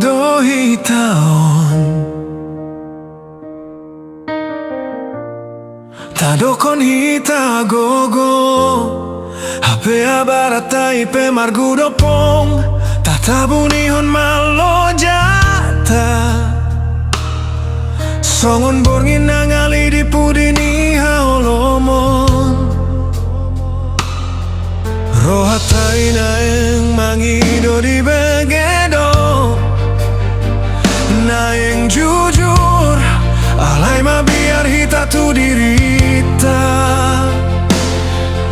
dohi taon tadokon hita gogo hape abaratai pe margudopong tatabunihon malo jata songon borngin nangali di pudini haolomon rohatai naeng mangido di begedo naeng jujur alai ma biar hita tu dirita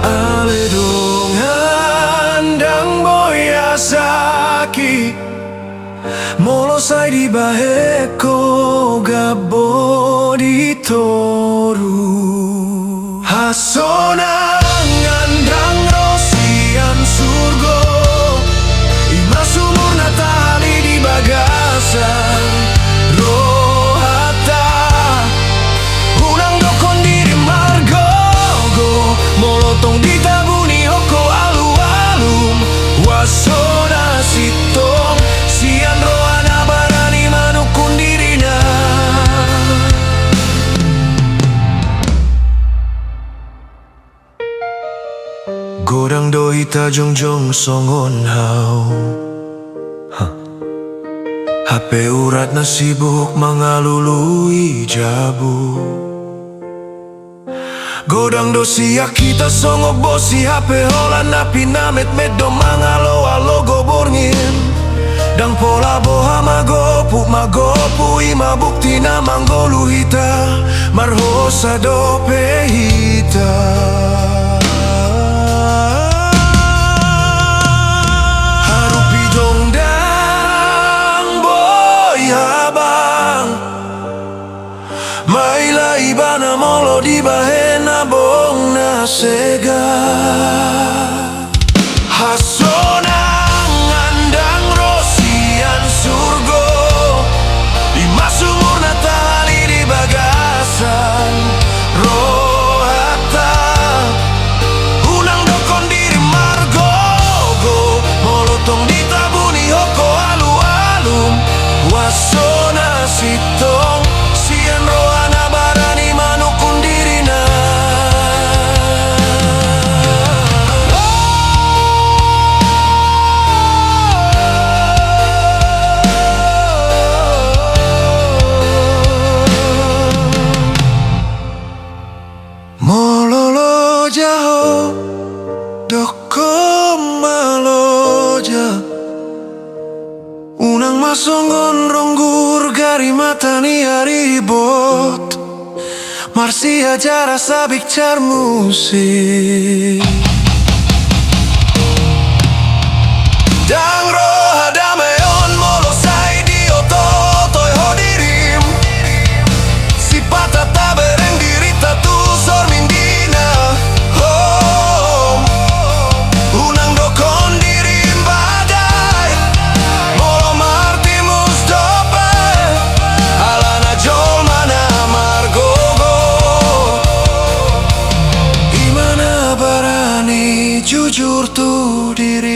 ale dong handang boya saki molo sai di baheko gabo di toru hasona ngandang rosian surgo ima sumur natali di bagasan rohata unang dokon diri margogo molotong ditabuni hoko alu-alum wasona sitong sian rohana barani manukun dirina godang doi ta jongjong songon hau hape urat na sibuk mangalului jabu godang dosia kita songok bosi hape holan napi namet medo mangalo go borngin dang pola boha magopu ima bukti na manggolu hita marhosa dope hita harupi dongdang boy habang maila ibana molo di bahena bong na sega hasona ngandang rosian surgo lima sumur natali di bagasan rohata unang dokon diri margogo molotong ditabuni hoko alu-alum wasona sitong sian rohana barani manukun dirina mololo jaho doko maloja unang masongon ronggur gari matani haribot marsia jara sabik car musik dang roha dameon molo sai dio toy hodirim si patata bereng diri tatu sormin dina home unang dokon dirim badai molo martimus dope alana jol mana margogo imana barani jujur tu diri